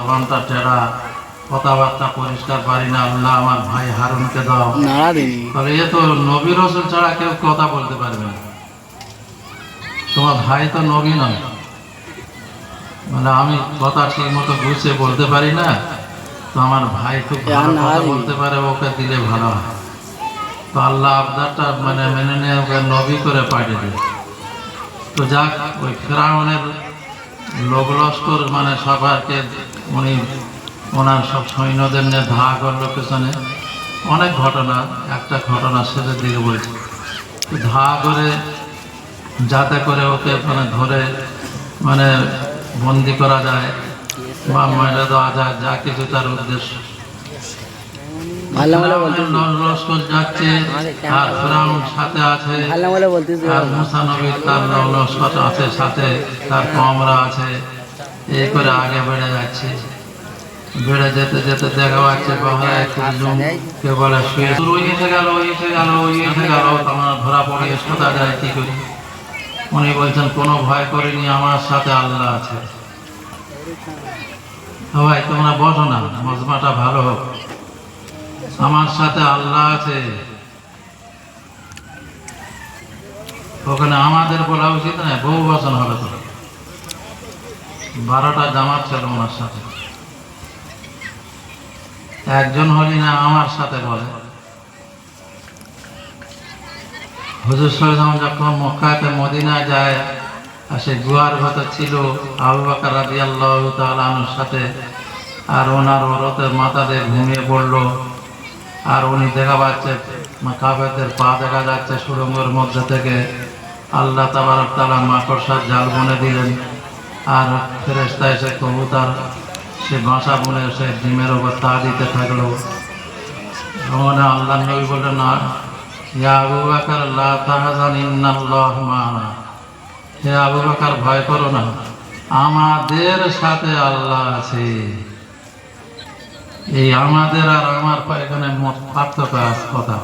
জবানটা টেরা, কথাবার্তা পরিষ্কার পারি না, আল্লাহ আমার ভাই হারুনকে দাও। তবে এ তো নবী রসুল ছাড়া কেউ কথা বলতে পারবে না। তোমার ভাই তো নবী নয়, মানে আমি কথা ঠিক মতো গুছিয়ে বলতে পারি না, তো আমার ভাই খুব ভালো কথা বলতে পারে, ওকে দিলে ভালো হয়। তো আল্লাহ আবদারটা মানে মেনে নিয়ে ওকে নবী করে পাঠিয়ে দেয়। তো যাক, ওই ফেরাউনের লোক লস্কর মানে সবাইকে উনি ওনার সব সৈন্যদের নিয়ে ধা করলো পেছনে। অনেক ঘটনা, একটা ঘটনা শেষের দিকে বলছি। ধা করে যাতে করে ওকে মানে ধরে মানে বন্দি করা যায় বা মেরে দেওয়া যায়, যা কিছু তার উদ্দেশ্য। লস্কর যাচ্ছে আর ফেরাউন সাথে আছে, আর মুসা নবী তার লস্কর আছে সাথে, তার কমরা আছে। এই করে আগে বেড়ে যাচ্ছে। বেড়ে যেতে যেতে দেখা পাচ্ছে পাহাড়ে কেউ বলে শুয়ে ওই এসে গেল, ওই এসে গেল, ওই এসে গেল, তোমার ধরা পড়িয়ে সোজা যায় কি করি। উনি বলছেন কোনো ভয় করিনি, আমার সাথে আল্লাহ আছে। ভাই তোমরা বসো না, মজমাটা ভালো হোক। আমার সাথে আল্লাহ আছে, ওখানে আমাদের বলা উচিত না, বহু বচন হবে তো। 12টা জামাত ছিল ওনার সাথে, একজন হলি না আমার সাথে বলে। হুজুর সাল্লাল্লাহু আলাইহি যখন মক্কাতে মদিনায় যায়, আর সে গুহার ভেতর ছিল আবু বকর রাদিয়াল্লাহু তাআলা আনহুর সাথে, আর ওনার ওরতে মাথা দিয়ে ঘুমিয়ে পড়লো। আর উনি দেখা পাচ্ছে কাফেরদের পা দেখা যাচ্ছে সুড়ঙ্গের মধ্যে থেকে। আল্লাহ তাবারক তাআলা মাকড়সার জাল বুনে দিলেন, আর ফেরেশতা এসে কবুতর সে বাসা বুনে সে ডিমের ওপর তা দিতে থাকলো। ওখানে আল্লাহ নবী বললেন, না ইয়া আবু বকর লা তাহজান ইন্নাল্লাহ মা'ানা, হে আবু বকর ভয় করো না, আমাদের সাথে আল্লাহ আছে। এই আমাদের আর আমার এখানে পার্থক্য কথা,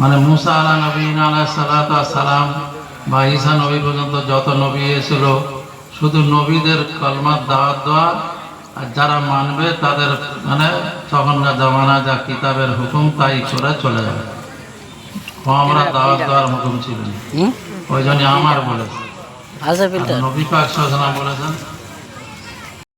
মানে মুসা আলা নবীন আলাইহিস সালাতু ওয়াস সালাম বা ঈসা নবী পর্যন্ত যত নবী এসেছিল, শুধু নবীদের কলমার দাওয়াত দেওয়া, আর যারা মানবে তাদের মানে তখনকার জমানা যা কিতাবের হুকুম তাই করে চলে যাবে। আমরা দাওয়াত দেওয়ার হুকুম ছিল, ওই জন্য আমার বলেছে নবী পাক সাল্লাল্লাহু আলাইহি ওয়াসাল্লাম বলেছেন